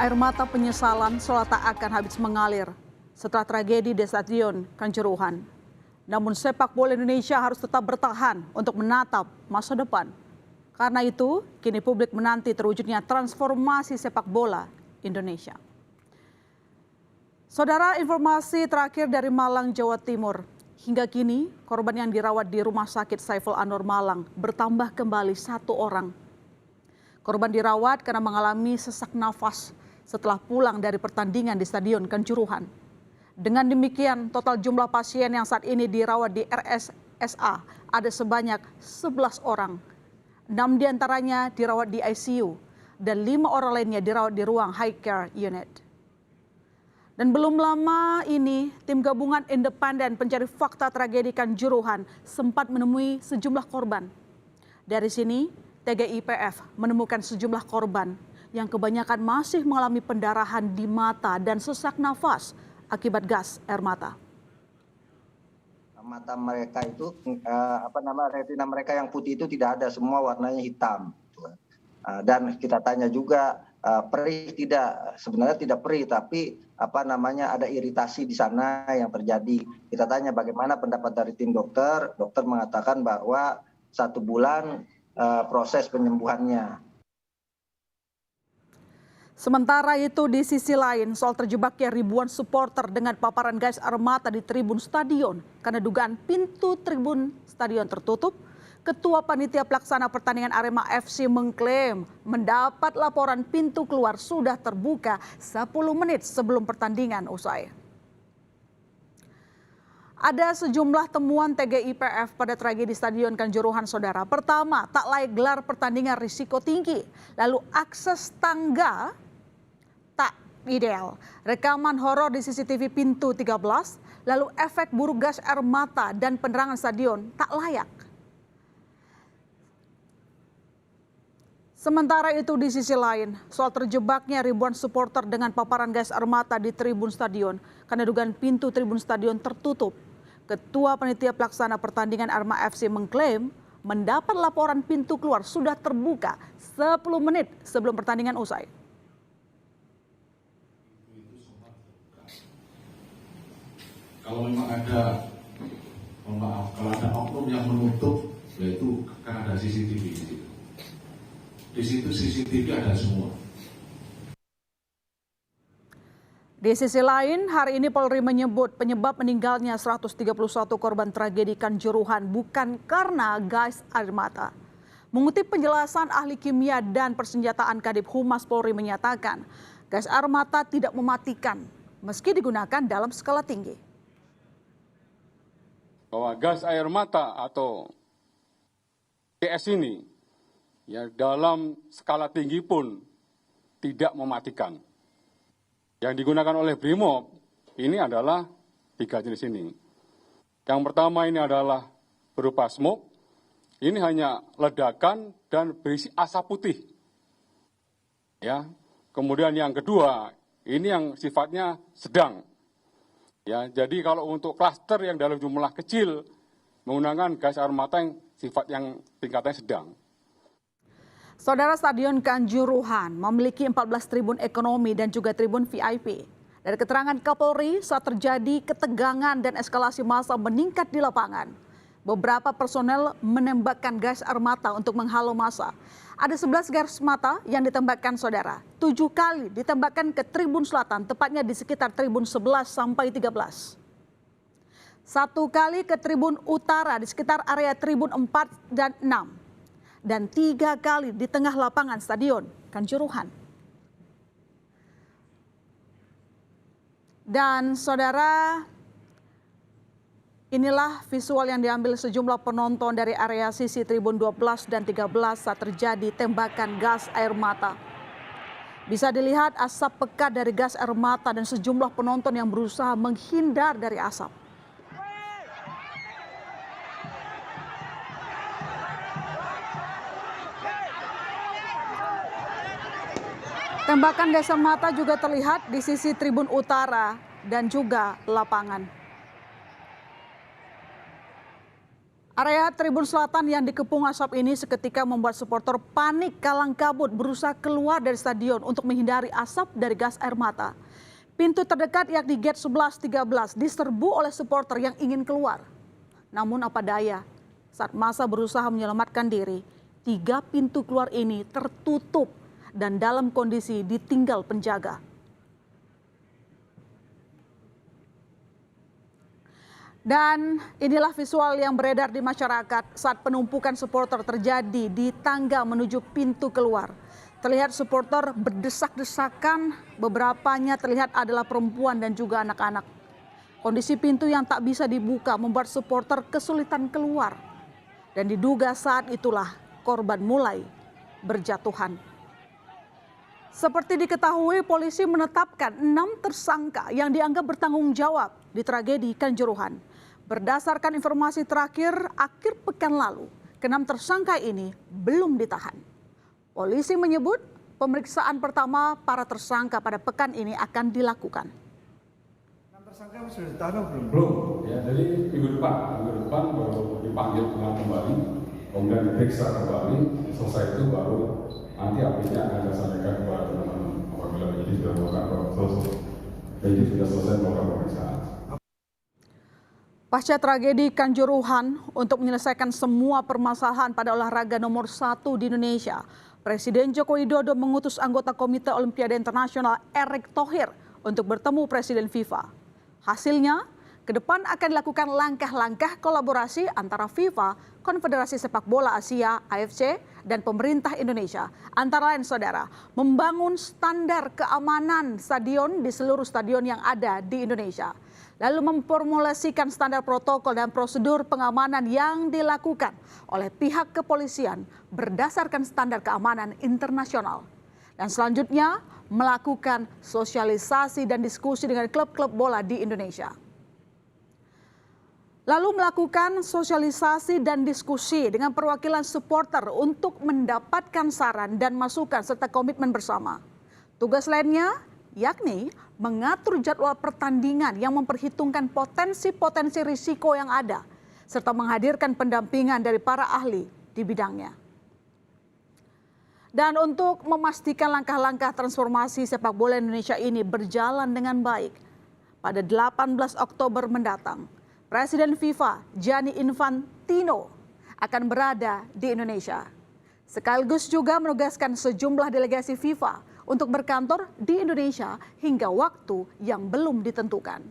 Air mata penyesalan seolah tak akan habis mengalir setelah tragedi di Stadion Kanjuruhan. Namun sepak bola Indonesia harus tetap bertahan untuk menatap masa depan. Karena itu, kini publik menanti terwujudnya transformasi sepak bola Indonesia. Saudara, informasi terakhir dari Malang, Jawa Timur. Hingga kini, korban yang dirawat di Rumah Sakit Saiful Anwar Malang bertambah kembali 1 orang. Korban dirawat karena mengalami sesak nafas setelah pulang dari pertandingan di Stadion Kanjuruhan. Dengan demikian, total jumlah pasien yang saat ini dirawat di RSSA ada sebanyak 11 orang. 6 diantaranya dirawat di ICU dan 5 orang lainnya dirawat di ruang high care unit. Dan belum lama ini, tim gabungan independen pencari fakta tragedi Kanjuruhan sempat menemui sejumlah korban. Dari sini, TGIPF menemukan sejumlah korban yang kebanyakan masih mengalami pendarahan di mata dan sesak nafas akibat gas air mata. Mata mereka itu retina mereka yang putih itu tidak ada, semua warnanya hitam. Dan kita tanya juga perih tidak, sebenarnya tidak perih tapi ada iritasi di sana yang terjadi. Kita tanya bagaimana pendapat dari tim dokter, dokter mengatakan bahwa 1 bulan proses penyembuhannya. Sementara itu di sisi lain, soal terjebaknya ribuan supporter dengan paparan gas air mata di tribun stadion karena dugaan pintu tribun stadion tertutup, Ketua Panitia Pelaksana Pertandingan Arema FC mengklaim mendapat laporan pintu keluar sudah terbuka 10 menit sebelum pertandingan usai. Ada sejumlah temuan TGIPF pada tragedi Stadion Kanjuruhan, saudara. Pertama, tak layak gelar pertandingan risiko tinggi. Lalu akses tangga tak ideal. Rekaman horor di CCTV pintu 13, lalu efek buruk gas air mata dan penerangan stadion tak layak. Sementara itu di sisi lain, soal terjebaknya ribuan supporter dengan paparan gas air mata di tribun stadion karena dugaan pintu tribun stadion tertutup. Ketua Panitia Pelaksana Pertandingan Arema FC mengklaim mendapat laporan pintu keluar sudah terbuka 10 menit sebelum pertandingan usai. Kalau memang ada, kalau ada oknum yang menutup, yaitu kan ada CCTV di situ. Di situ CCTV ada semua. Di sisi lain, hari ini Polri menyebut penyebab meninggalnya 131 korban tragedi Kanjuruhan bukan karena gas air mata. Mengutip penjelasan ahli kimia dan persenjataan Kadif Humas Polri menyatakan, gas air mata tidak mematikan meski digunakan dalam skala tinggi. Bahwa gas air mata atau gas ini ya dalam skala tinggi pun tidak mematikan. Yang digunakan oleh BRIMOB ini adalah 3 jenis ini. Yang pertama ini adalah berupa smoke, ini hanya ledakan dan berisi asap putih. Ya, kemudian yang kedua, ini yang sifatnya sedang. Ya, jadi kalau untuk klaster yang dalam jumlah kecil menggunakan gas air mata yang sifat yang tingkatnya sedang. Saudara, Stadion Kanjuruhan memiliki 14 tribun ekonomi dan juga tribun VIP. Dari keterangan Kapolri, saat terjadi ketegangan dan eskalasi massa meningkat di lapangan, beberapa personel menembakkan gas air mata untuk menghalau massa. Ada 11 gas mata yang ditembakkan, saudara. 7 kali ditembakkan ke tribun selatan, tepatnya di sekitar tribun 11 sampai 13. 1 kali ke tribun utara di sekitar area tribun 4 dan 6. Dan 3 kali di tengah lapangan Stadion Kanjuruhan. Dan saudara, inilah visual yang diambil sejumlah penonton dari area sisi Tribun 12 dan 13 saat terjadi tembakan gas air mata. Bisa dilihat asap pekat dari gas air mata dan sejumlah penonton yang berusaha menghindar dari asap. Tembakan gas air mata juga terlihat di sisi Tribun Utara dan juga lapangan. Area Tribun Selatan yang dikepung asap ini seketika membuat supporter panik kalang kabut berusaha keluar dari stadion untuk menghindari asap dari gas air mata. Pintu terdekat yakni gate 11-13 diserbu oleh supporter yang ingin keluar. Namun apa daya, saat massa berusaha menyelamatkan diri, 3 pintu keluar ini tertutup dan dalam kondisi ditinggal penjaga. Dan inilah visual yang beredar di masyarakat saat penumpukan supporter terjadi di tangga menuju pintu keluar. Terlihat supporter berdesak-desakan, beberapanya terlihat adalah perempuan dan juga anak-anak. Kondisi pintu yang tak bisa dibuka membuat supporter kesulitan keluar. Dan diduga saat itulah korban mulai berjatuhan. Seperti diketahui, polisi menetapkan 6 tersangka yang dianggap bertanggung jawab di tragedi Kanjuruhan. Berdasarkan informasi terakhir akhir pekan lalu, ke-6 tersangka ini belum ditahan. Polisi menyebut pemeriksaan pertama para tersangka pada pekan ini akan dilakukan. 6 tersangka sudah ditahan atau belum? Belum, ya. Jadi minggu depan baru dipanggil pulang kembali, kemudian diperiksa kembali. Selesai itu baru nanti update-nya akan saya sampaikan kepada teman-teman apabila penyidik sudah melakukan proses, penyidik sudah selesai melakukan pemeriksaan. Pasca tragedi Kanjuruhan, untuk menyelesaikan semua permasalahan pada olahraga nomor 1 di Indonesia, Presiden Joko Widodo mengutus anggota Komite Olimpiade Internasional Erick Thohir untuk bertemu Presiden FIFA. Hasilnya, ke depan akan dilakukan langkah-langkah kolaborasi antara FIFA, Konfederasi Sepak Bola Asia (AFC) dan pemerintah Indonesia. Antara lain, saudara, membangun standar keamanan stadion di seluruh stadion yang ada di Indonesia. Lalu memformulasikan standar protokol dan prosedur pengamanan yang dilakukan oleh pihak kepolisian berdasarkan standar keamanan internasional. Dan selanjutnya melakukan sosialisasi dan diskusi dengan klub-klub bola di Indonesia. Lalu melakukan sosialisasi dan diskusi dengan perwakilan supporter untuk mendapatkan saran dan masukan serta komitmen bersama. Tugas lainnya yakni mengatur jadwal pertandingan yang memperhitungkan potensi-potensi risiko yang ada, serta menghadirkan pendampingan dari para ahli di bidangnya. Dan untuk memastikan langkah-langkah transformasi sepak bola Indonesia ini berjalan dengan baik, pada 18 Oktober mendatang, Presiden FIFA Gianni Infantino akan berada di Indonesia. Sekaligus juga menugaskan sejumlah delegasi FIFA untuk berkantor di Indonesia hingga waktu yang belum ditentukan.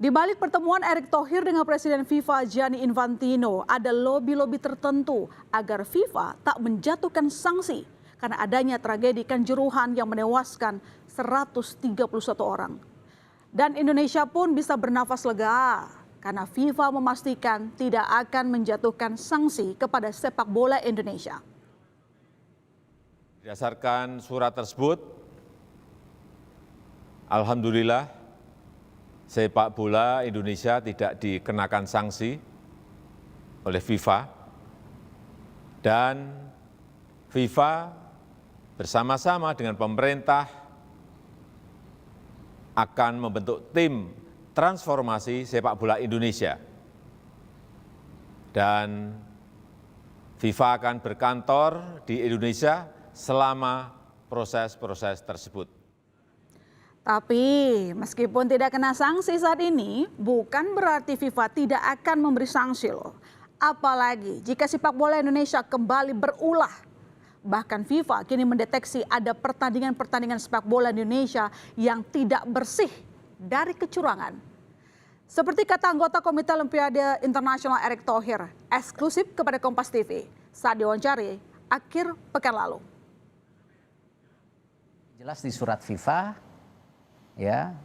Di balik pertemuan Erick Thohir dengan Presiden FIFA Gianni Infantino, ada lobi-lobi tertentu agar FIFA tak menjatuhkan sanksi karena adanya tragedi Kanjuruhan yang menewaskan 131 orang. Dan Indonesia pun bisa bernafas lega karena FIFA memastikan tidak akan menjatuhkan sanksi kepada sepak bola Indonesia. Berdasarkan surat tersebut, alhamdulillah sepak bola Indonesia tidak dikenakan sanksi oleh FIFA dan FIFA bersama-sama dengan pemerintah akan membentuk tim transformasi sepak bola Indonesia dan FIFA akan berkantor di Indonesia selama proses-proses tersebut. Tapi meskipun tidak kena sanksi saat ini, bukan berarti FIFA tidak akan memberi sanksi loh. Apalagi jika sepak bola Indonesia kembali berulah. Bahkan FIFA kini mendeteksi ada pertandingan-pertandingan sepak bola Indonesia yang tidak bersih dari kecurangan. Seperti kata anggota Komite Olimpiade Internasional Erick Thohir, eksklusif kepada Kompas TV saat diwawancara akhir pekan lalu. Jelas di surat FIFA ya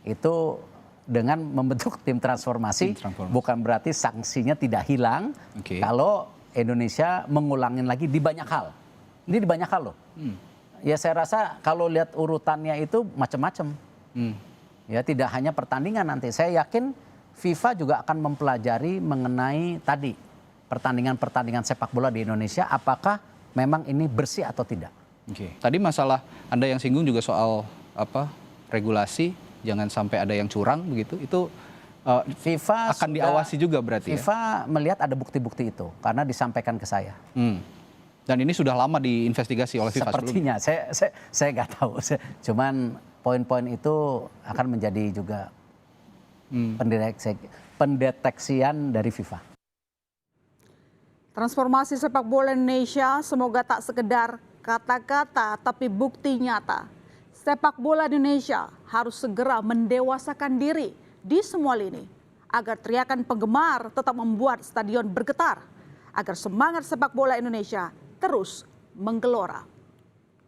itu dengan membentuk tim transformasi, bukan berarti sanksinya tidak hilang kalau Indonesia mengulangin lagi di banyak hal. Ini di banyak hal loh. Ya saya rasa kalau lihat urutannya itu macam-macam. Ya tidak hanya pertandingan nanti. Saya yakin FIFA juga akan mempelajari mengenai tadi pertandingan-pertandingan sepak bola di Indonesia, apakah memang ini bersih atau tidak. Tadi masalah Anda yang singgung juga soal regulasi, jangan sampai ada yang curang begitu. Itu FIFA akan diawasi juga berarti. FIFA melihat ada bukti-bukti itu karena disampaikan ke saya. Dan ini sudah lama diinvestigasi oleh FIFA sepertinya. Saya nggak tahu. Cuman poin-poin itu akan menjadi juga pendeteksian dari FIFA. Transformasi sepak bola Indonesia semoga tak sekedar kata-kata tapi bukti nyata. Sepak bola Indonesia harus segera mendewasakan diri di semua lini agar teriakan penggemar tetap membuat stadion bergetar, agar semangat sepak bola Indonesia terus menggelora.